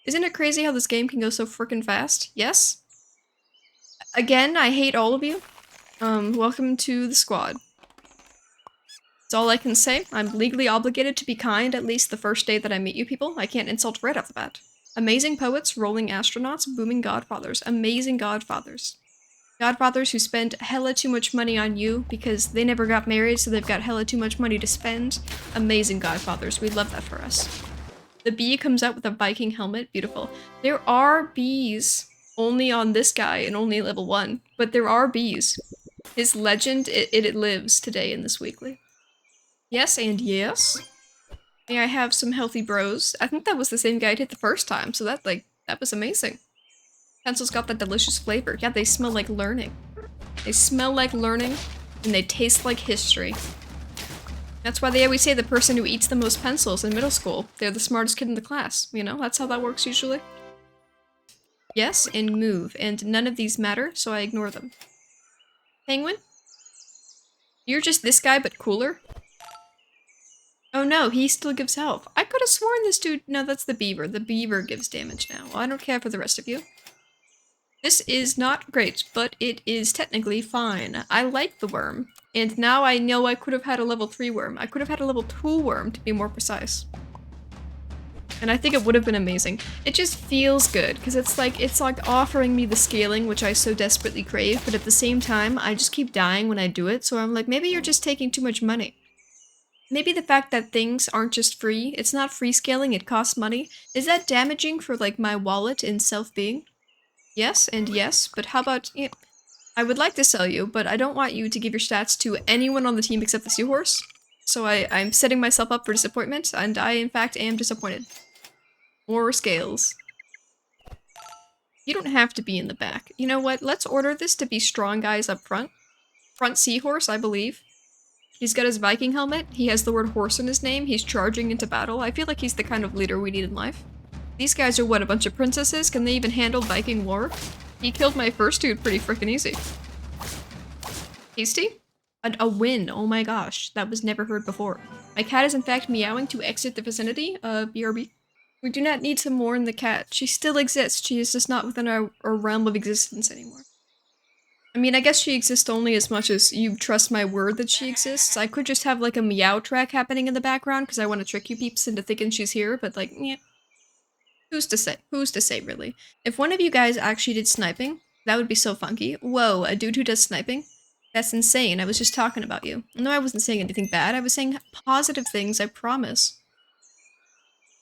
Isn't it crazy how this game can go so frickin' fast? Yes? Again, I hate all of you. Welcome to the squad. That's all I can say. I'm legally obligated to be kind at least the first day that I meet you people. I can't insult right off the bat. Amazing poets, rolling astronauts, booming godfathers. Amazing godfathers. Godfathers who spend hella too much money on you because they never got married, so they've got hella too much money to spend. Amazing godfathers. We love that for us. The bee comes out with a Viking helmet. Beautiful. There are bees only on this guy and only level 1, but there are bees. His legend, it lives today in this weekly. Yes and yes. May I have some healthy bros? I think that was the same guy I hit the first time, so that was amazing. Pencils got that delicious flavor. Yeah, they smell like learning. They smell like learning, and they taste like history. That's why they always say the person who eats the most pencils in middle school, they're the smartest kid in the class. You know, that's how that works usually. Yes, and move, and none of these matter, so I ignore them. Penguin? You're just this guy, but cooler? Oh no, he still gives health. I could have sworn this dude- no, that's the beaver. The beaver gives damage now. Well, I don't care for the rest of you. This is not great, but it is technically fine. I like the worm. And now I know I could have had a level 3 worm. I could have had a level 2 worm, to be more precise. And I think it would have been amazing. It just feels good, because it's like offering me the scaling, which I so desperately crave, but at the same time, I just keep dying when I do it, so I'm like, maybe you're just taking too much money. Maybe the fact that things aren't just free, it's not free scaling, it costs money. Is that damaging for, like, my wallet and self-being? Yes, and yes, but how about... Yeah, I would like to sell you, but I don't want you to give your stats to anyone on the team except the seahorse. So I'm setting myself up for disappointment, and I, in fact, am disappointed. More scales. You don't have to be in the back. You know what? Let's order this to be strong guys up front. Front seahorse, I believe. He's got his Viking helmet. He has the word horse in his name. He's charging into battle. I feel like he's the kind of leader we need in life. These guys are what, a bunch of princesses? Can they even handle Viking war? He killed my first dude pretty freaking easy. Tasty? A win. Oh my gosh. That was never heard before. My cat is in fact meowing to exit the vicinity. BRB. We do not need to mourn the cat. She still exists. She is just not within our realm of existence anymore. I mean, I guess she exists only as much as you trust my word that she exists. I could just have like a meow track happening in the background because I want to trick you peeps into thinking she's here, but like, yeah. Who's to say? Who's to say, really? If one of you guys actually did sniping, that would be so funky. Whoa, a dude who does sniping? That's insane. I was just talking about you. No, I wasn't saying anything bad. I was saying positive things, I promise.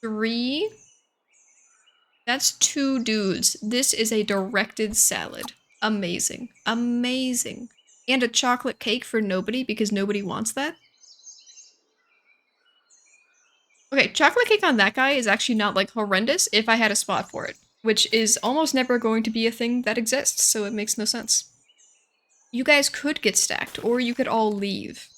3? That's 2 dudes. This is a directed salad. Amazing. Amazing. And a chocolate cake for nobody because nobody wants that. Okay, chocolate cake on that guy is actually not, like, horrendous if I had a spot for it, which is almost never going to be a thing that exists, so it makes no sense. You guys could get stacked, or you could all leave.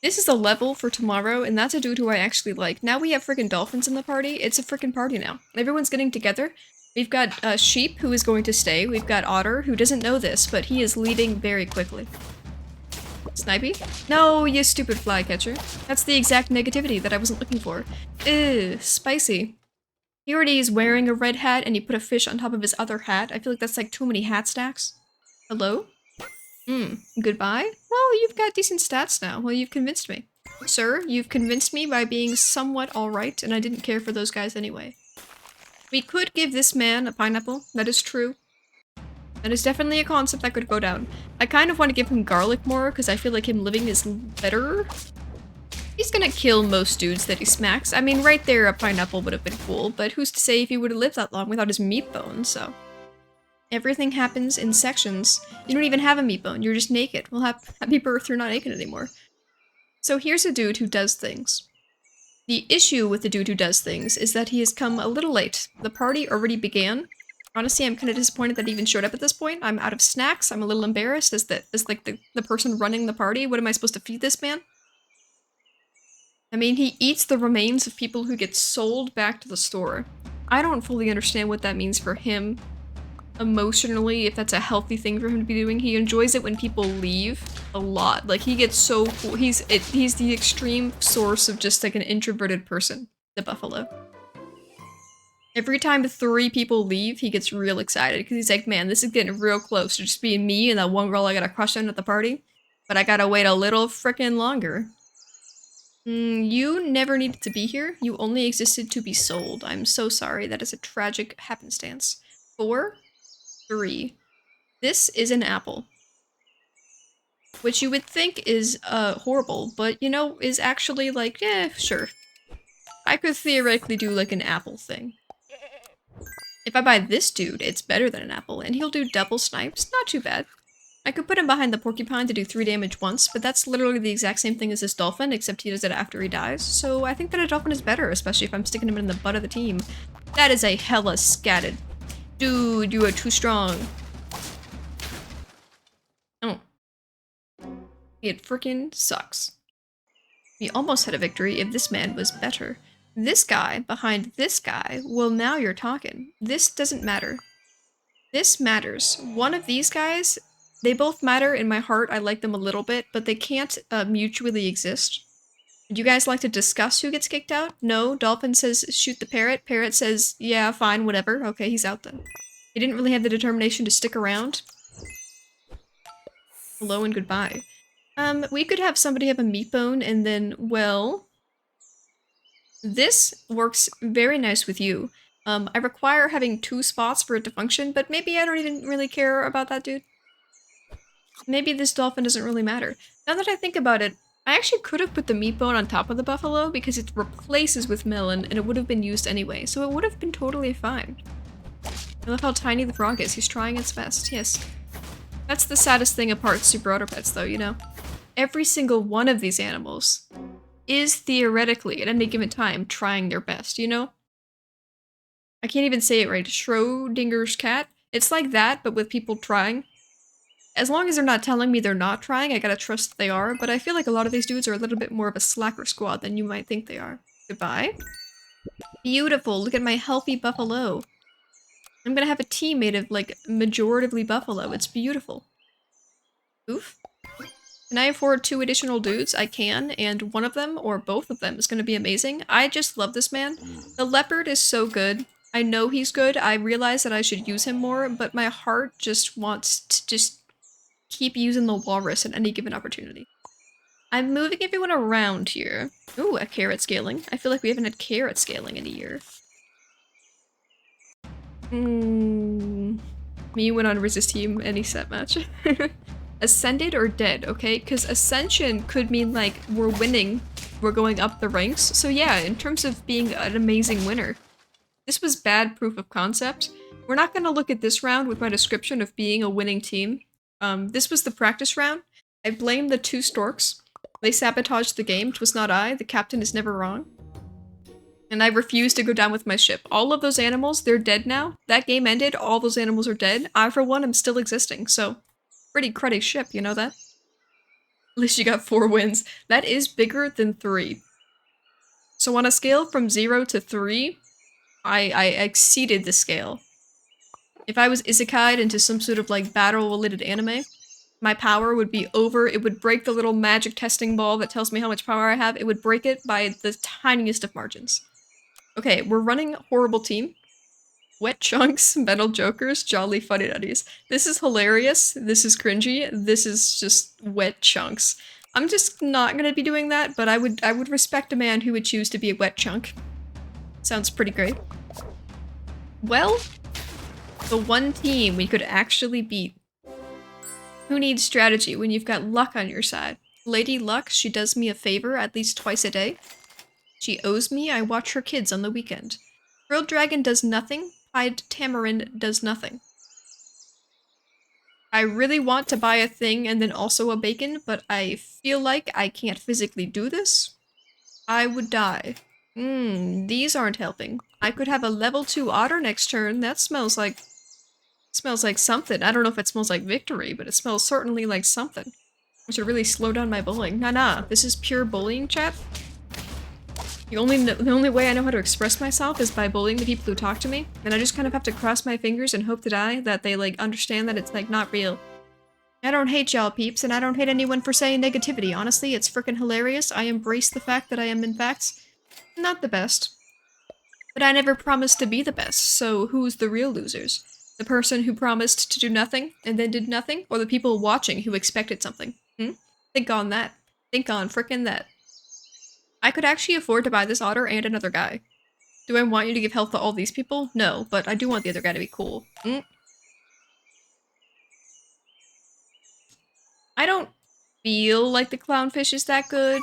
This is a level for tomorrow, and that's a dude who I actually like. Now we have freaking dolphins in the party. It's a freaking party now. Everyone's getting together. We've got Sheep, who is going to stay. We've got Otter, who doesn't know this, but he is leaving very quickly. Snipey? No, you stupid flycatcher. That's the exact negativity that I wasn't looking for. Ew, spicy. He already is wearing a red hat and he put a fish on top of his other hat. I feel like that's like too many hat stacks. Hello? Goodbye? Well, you've got decent stats now. Well, you've convinced me. Sir, you've convinced me by being somewhat alright, and I didn't care for those guys anyway. We could give this man a pineapple. That is true. That is definitely a concept that could go down. I kind of want to give him garlic more, because I feel like him living is better. He's gonna kill most dudes that he smacks. I mean, right there a pineapple would have been cool, but who's to say if he would have lived that long without his meat bone, so... Everything happens in sections. You don't even have a meat bone, you're just naked. Well, happy birth, you're not naked anymore. So here's a dude who does things. The issue with the dude who does things is that he has come a little late. The party already began. Honestly, I'm kind of disappointed that he even showed up at this point. I'm out of snacks. I'm a little embarrassed as like the person running the party. What am I supposed to feed this man? I mean, he eats the remains of people who get sold back to the store. I don't fully understand what that means for him emotionally, if that's a healthy thing for him to be doing. He enjoys it when people leave a lot. Like, he gets so cool. He's the extreme source of just like an introverted person, the buffalo. Every time 3 people leave, he gets real excited because he's like, man, this is getting real close to just being me and that one girl I got a crush on at the party. But I gotta wait a little frickin' longer. You never needed to be here. You only existed to be sold. I'm so sorry. That is a tragic happenstance. 4, 3. This is an apple. Which you would think is horrible, but you know, is actually like, sure. I could theoretically do like an apple thing. If I buy this dude, it's better than an apple, and he'll do double snipes. Not too bad. I could put him behind the porcupine to do 3 damage once, but that's literally the exact same thing as this dolphin, except he does it after he dies. So I think that a dolphin is better, especially if I'm sticking him in the butt of the team. That is a hella scatted. Dude, you are too strong. Oh. It freaking sucks. We almost had a victory if this man was better. This guy behind this guy, well now you're talking. This doesn't matter. This matters. One of these guys, they both matter in my heart. I like them a little bit, but they can't mutually exist. Would you guys like to discuss who gets kicked out? No. Dolphin says shoot the parrot. Parrot says yeah, fine, whatever. Okay, he's out then. He didn't really have the determination to stick around. Hello and goodbye. We could have somebody have a meat bone and then, well... This works very nice with you. I require having 2 spots for it to function, but maybe I don't even really care about that dude. Maybe this dolphin doesn't really matter. Now that I think about it, I actually could have put the meat bone on top of the buffalo because it replaces with melon and it would have been used anyway, so it would have been totally fine. I love how tiny the frog is. He's trying its best, yes. That's the saddest thing about Super Otter Pets though, you know? Every single one of these animals is theoretically, at any given time, trying their best, you know? I can't even say it right. Schrodinger's cat? It's like that, but with people trying. As long as they're not telling me they're not trying, I gotta trust that they are, but I feel like a lot of these dudes are a little bit more of a slacker squad than you might think they are. Goodbye. Beautiful, look at my healthy buffalo. I'm gonna have a team made of, like, majoritively buffalo. It's beautiful. Oof. Can I afford 2 additional dudes? I can, and one of them, or both of them, is gonna be amazing. I just love this man. The leopard is so good. I know he's good. I realize that I should use him more, but my heart just wants to just keep using the walrus at any given opportunity. I'm moving everyone around here. Ooh, a carrot scaling. I feel like we haven't had carrot scaling in a year. Me went on resist team any set match. Ascended or dead, okay? Because ascension could mean like we're winning, we're going up the ranks. So yeah, in terms of being an amazing winner, this was bad proof of concept. We're not going to look at this round with my description of being a winning team. This was the practice round. I blame the 2 storks. They sabotaged the game. 'Twas not I. The captain is never wrong. And I refuse to go down with my ship. All of those animals, they're dead now. That game ended, all those animals are dead. I, for one, am still existing, so pretty cruddy ship, you know that? At least you got 4 wins. That is bigger than 3. So on a scale from 0 to 3, I exceeded the scale. If I was isekai'd into some sort of like battle-related anime, my power would be over. It would break the little magic testing ball that tells me how much power I have. It would break it by the tiniest of margins. Okay, we're running horrible team. Wet chunks, metal jokers, jolly funny nutties. This is hilarious. This is cringy. This is just wet chunks. I'm just not gonna be doing that, but I would respect a man who would choose to be a wet chunk. Sounds pretty great. Well, the one team we could actually beat. Who needs strategy when you've got luck on your side? Lady Luck, she does me a favor at least twice a day. She owes me, I watch her kids on the weekend. Grilled Dragon does nothing. Pied Tamarind does nothing. I really want to buy a thing and then also a bacon, but I feel like I can't physically do this. I would die. These aren't helping. I could have a level 2 otter next turn. That smells like something. I don't know if it smells like victory, but it smells certainly like something. I should really slow down my bullying. Nah, this is pure bullying, chat. The only way I know how to express myself is by bullying the people who talk to me, and I just kind of have to cross my fingers and hope to die that they, like, understand that it's, like, not real. I don't hate y'all peeps, and I don't hate anyone for saying negativity. Honestly, it's freaking hilarious. I embrace the fact that I am, in fact, not the best. But I never promised to be the best, so who's the real losers? The person who promised to do nothing and then did nothing, or the people watching who expected something? Think on that. Think on frickin' that. I could actually afford to buy this otter and another guy. Do I want you to give health to all these people? No, but I do want the other guy to be cool. I don't feel like the clownfish is that good.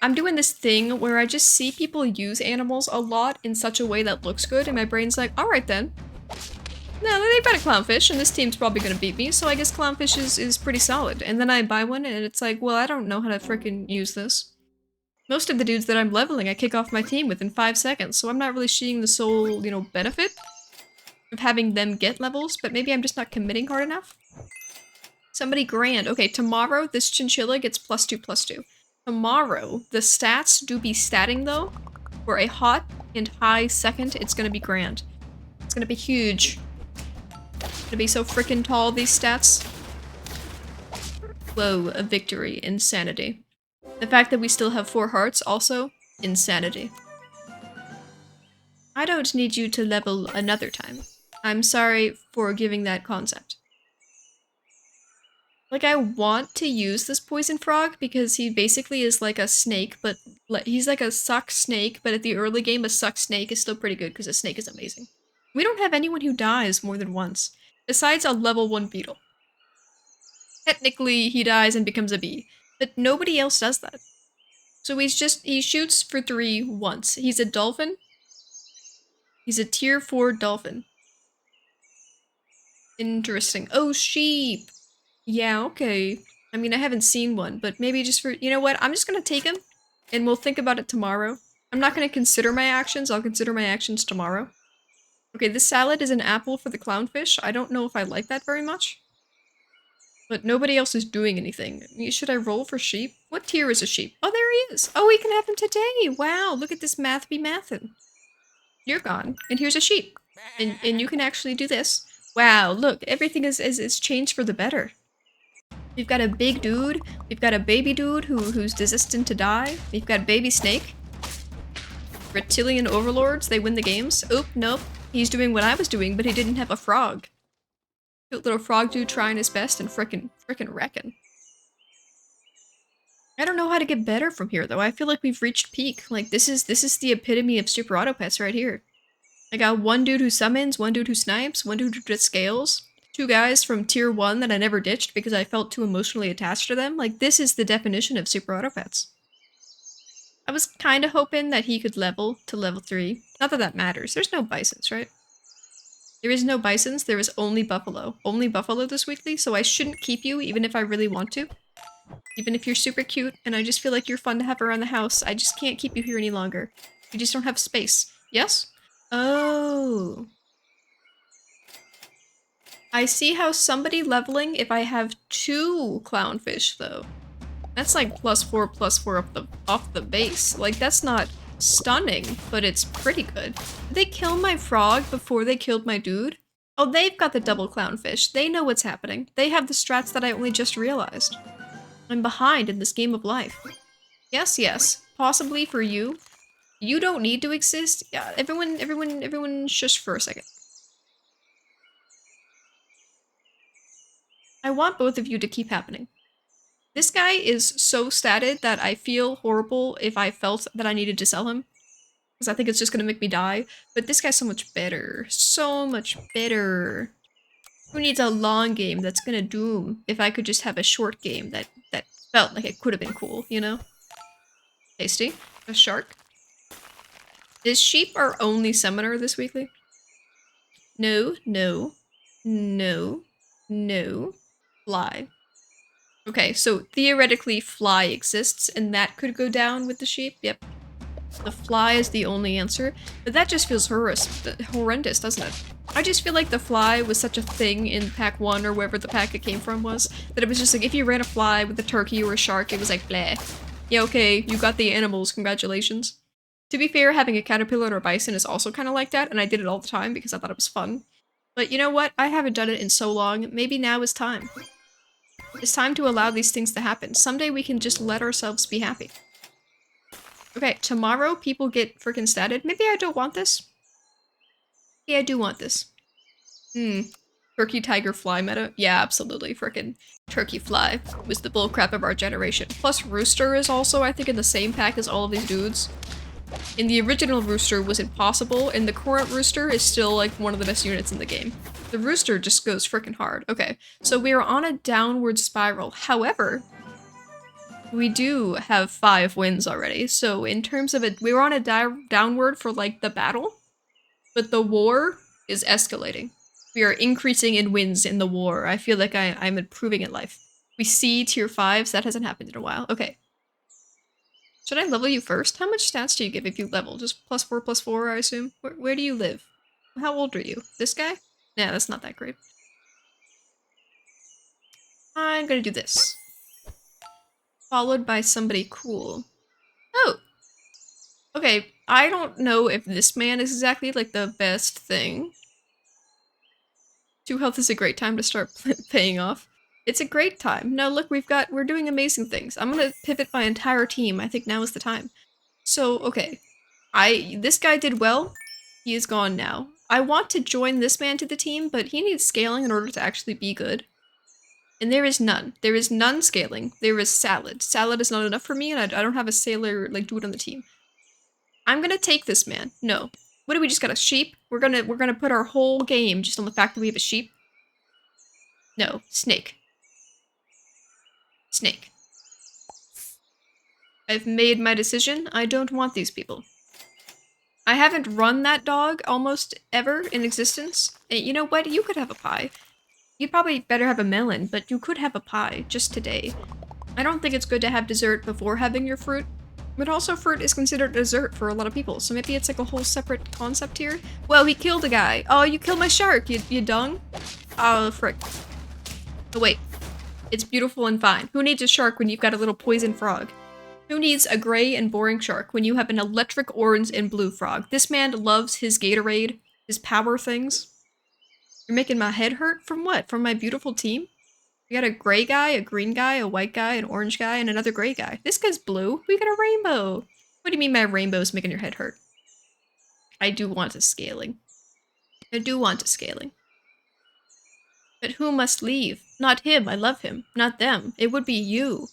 I'm doing this thing where I just see people use animals a lot in such a way that looks good, and my brain's like, alright then. No, they bet a clownfish, and this team's probably gonna beat me, so I guess clownfish is pretty solid. And then I buy one, and it's like, well, I don't know how to frickin' use this. Most of the dudes that I'm leveling, I kick off my team within 5 seconds, so I'm not really seeing the sole, benefit of having them get levels, but maybe I'm just not committing hard enough. Somebody grand. Okay, tomorrow this chinchilla gets +2/+2. Tomorrow, the stats do be statting though. For a hot and high second, it's gonna be grand. It's gonna be huge. It's gonna be so freaking tall, these stats. Whoa, a victory. Insanity. The fact that we still have 4 hearts, also, insanity. I don't need you to level another time. I'm sorry for giving that concept. Like, I want to use this poison frog because he basically is like a snake, but he's like a suck snake, but at the early game, a suck snake is still pretty good because a snake is amazing. We don't have anyone who dies more than once, besides a level 1 beetle. Technically, he dies and becomes a bee, but nobody else does that. So he shoots for 3 once. He's a dolphin. He's a tier 4 dolphin. Interesting. Oh, sheep! Yeah, okay. I mean, I haven't seen one, but maybe just for- you know what? I'm just gonna take him, and we'll think about it tomorrow. I'm not gonna consider my actions, I'll consider my actions tomorrow. Okay, this salad is an apple for the clownfish. I don't know if I like that very much. But nobody else is doing anything. Should I roll for sheep? What tier is a sheep? Oh, there he is! Oh, we can have him today! Wow, look at this math be mathin'. You're gone, and here's a sheep. And you can actually do this. Wow, look, everything is changed for the better. We've got a big dude, we've got a baby dude who's destined to die, we've got baby snake. Reptilian overlords, they win the games. Oop, nope. He's doing what I was doing, but he didn't have a frog. Cute little frog dude trying his best and frickin' wreckin'. I don't know how to get better from here though. I feel like we've reached peak. Like this is the epitome of super auto pets right here. I got one dude who summons, one dude who snipes, one dude who does scales. 2 guys from tier 1 that I never ditched because I felt too emotionally attached to them. Like, this is the definition of super auto pets. I was kinda hoping that he could level to level 3. Not that that matters. There's no bisons, right? There is no bisons, there is only buffalo. Only buffalo this weekly, so I shouldn't keep you even if I really want to. Even if you're super cute and I just feel like you're fun to have around the house, I just can't keep you here any longer. You just don't have space. Yes? Oh. I see how somebody leveling if I have 2 clownfish though. That's like +4/+4 off the base. Like that's not stunning, but it's pretty good. Did they kill my frog before they killed my dude? Oh, they've got the double clownfish. They know what's happening. They have the strats that I only just realized. I'm behind in this game of life. Yes, yes. Possibly for you. You don't need to exist. Yeah, everyone shush for a second. I want both of you to keep happening. This guy is so statted that I feel horrible if I felt that I needed to sell him. Because I think it's just gonna make me die. But this guy's so much better. So much better. Who needs a long game that's gonna doom if I could just have a short game that felt like it could have been cool, you know? Tasty. A shark. Is sheep our only summoner this weekly? No, no, no, no. Fly. Okay, so theoretically fly exists, and that could go down with the sheep. Yep. The fly is the only answer, but that just feels horrendous, doesn't it? I just feel like the fly was such a thing in pack 1 or wherever the pack it came from was, that it was just like if you ran a fly with a turkey or a shark, it was like bleh. Yeah, okay, you got the animals, congratulations. To be fair, having a caterpillar or a bison is also kind of like that, and I did it all the time because I thought it was fun. But you know what? I haven't done it in so long, maybe now is time. It's time to allow these things to happen. Someday we can just let ourselves be happy. Okay, tomorrow people get freaking statted. Maybe I don't want this. Yeah, I do want this. Turkey, tiger, fly meta? Yeah, absolutely. Frickin' turkey fly was the bullcrap of our generation. Plus rooster is also, I think, in the same pack as all of these dudes. In the original rooster was impossible, and the current rooster is still like one of the best units in the game. The rooster just goes frickin' hard. Okay, so we are on a downward spiral. However, we do have 5 wins already. So in terms of it, we were on a downward for like the battle, but the war is escalating. We are increasing in wins in the war. I feel like I'm improving in life. We see tier 5s. That hasn't happened in a while. Okay. Should I level you first? How much stats do you give if you level? Just +4/+4, I assume? Where do you live? How old are you? This guy? Nah, that's not that great. I'm gonna do this. Followed by somebody cool. Oh! Okay, I don't know if this man is exactly, like, the best thing. 2 health is a great time to start paying off. It's a great time. No, look, we're doing amazing things. I'm gonna pivot my entire team. I think now is the time. So, okay. This guy did well. He is gone now. I want to join this man to the team, but he needs scaling in order to actually be good. And there is none. There is none scaling. There is salad. Salad is not enough for me, and I don't have a sailor, like, dude on the team. I'm gonna take this man. No. What do we just got, a sheep? We're gonna put our whole game just on the fact that we have a sheep? No. Snake. Snake. I've made my decision. I don't want these people. I haven't run that dog almost ever in existence. You know what? You could have a pie. You'd probably better have a melon, but you could have a pie just today. I don't think it's good to have dessert before having your fruit, but also fruit is considered dessert for a lot of people, so maybe it's like a whole separate concept here. Well, he killed a guy. Oh, you killed my shark, you dung? Oh, frick. Oh, wait. It's beautiful and fine. Who needs a shark when you've got a little poison frog? Who needs a gray and boring shark when you have an electric orange and blue frog? This man loves his Gatorade, his power things. You're making my head hurt? From what? From my beautiful team? We got a gray guy, a green guy, a white guy, an orange guy, and another gray guy. This guy's blue. We got a rainbow. What do you mean my rainbow's making your head hurt? I do want a scaling. I do want a scaling. But who must leave? Not him. I love him. Not them. It would be you.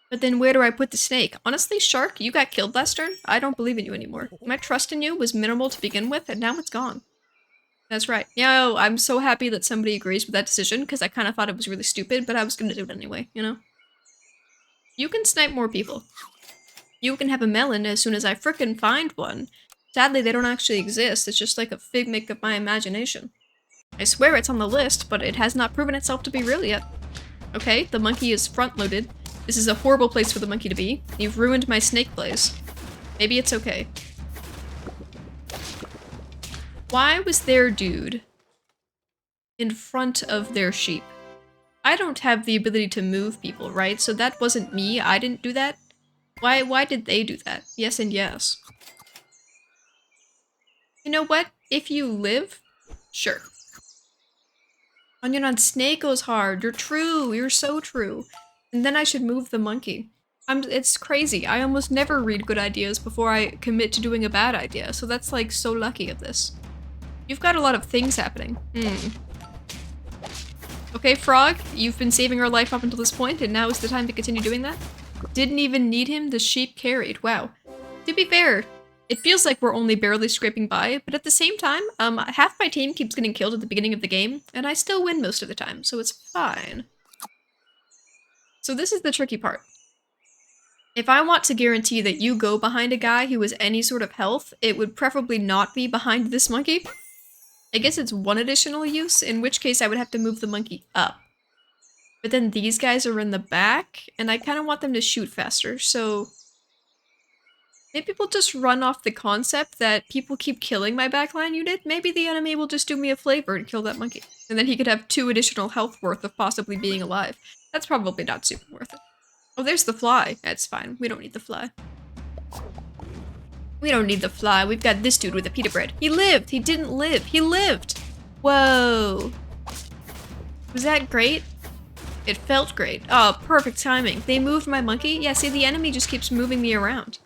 But then where do I put the snake? Honestly, Shark, you got killed last turn. I don't believe in you anymore. My trust in you was minimal to begin with, and now it's gone. That's right. Yo, I'm so happy that somebody agrees with that decision, because I kind of thought it was really stupid, but I was gonna do it anyway, you know? You can snipe more people. You can have a melon as soon as I frickin' find one. Sadly, they don't actually exist. It's just like a figment of my imagination. I swear it's on the list, but it has not proven itself to be real yet. Okay, the monkey is front-loaded. This is a horrible place for the monkey to be. You've ruined my snake plays. Maybe it's okay. Why was their dude in front of their sheep? I don't have the ability to move people, right? So that wasn't me. I didn't do that. Why did they do that? Yes and yes. You know what? If you live, sure. Onion on snake goes hard. You're true. You're so true. And then I should move the monkey. It's crazy. I almost never read good ideas before I commit to doing a bad idea, so that's like so lucky of this. You've got a lot of things happening. Okay, Frog, you've been saving our life up until this point, and now is the time to continue doing that? Didn't even need him, the sheep carried. Wow. To be fair, it feels like we're only barely scraping by, but at the same time, half my team keeps getting killed at the beginning of the game, and I still win most of the time, so it's fine. So this is the tricky part. If I want to guarantee that you go behind a guy who has any sort of health, it would preferably not be behind this monkey. I guess it's one additional use, in which case I would have to move the monkey up. But then these guys are in the back, and I kind of want them to shoot faster, so... maybe we'll just run off the concept that people keep killing my backline unit. Maybe the enemy will just do me a favor and kill that monkey. And then he could have 2 additional health worth of possibly being alive. That's probably not super worth it. Oh, there's the fly. That's fine. We don't need the fly. We don't need the fly. We've got this dude with a pita bread. He lived! He didn't live! He lived! Whoa! Was that great? It felt great. Oh, perfect timing. They moved my monkey? Yeah, see, the enemy just keeps moving me around.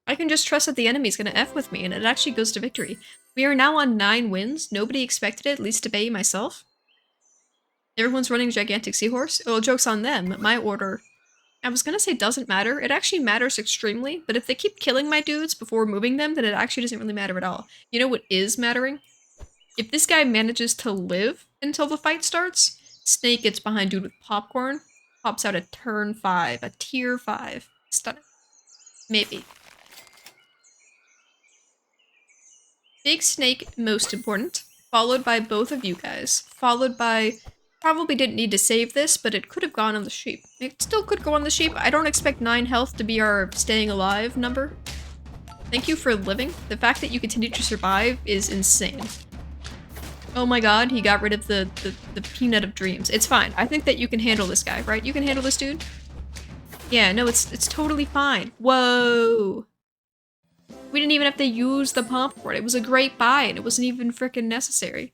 I can just trust that the enemy's gonna F with me, and it actually goes to victory. We are now on 9 wins. Nobody expected it, at least to Bay myself. Everyone's running gigantic seahorse. Well, joke's on them. My order, I was gonna say doesn't matter. It actually matters extremely, but if they keep killing my dudes before moving them, then it actually doesn't really matter at all. You know what is mattering? If this guy manages to live until the fight starts, Snake gets behind dude with popcorn, pops out a turn 5, a tier 5. Stunning. Maybe. Big Snake, most important, followed by both of you guys, followed by, probably didn't need to save this, but it could have gone on the sheep. It still could go on the sheep. I don't expect 9 health to be our staying alive number. Thank you for living. The fact that you continue to survive is insane. Oh my god, he got rid of the peanut of dreams. It's fine. I think that you can handle this guy, right? You can handle this dude? Yeah, no, it's totally fine. Whoa. We didn't even have to use the popcorn. It was a great buy, and it wasn't even freaking necessary.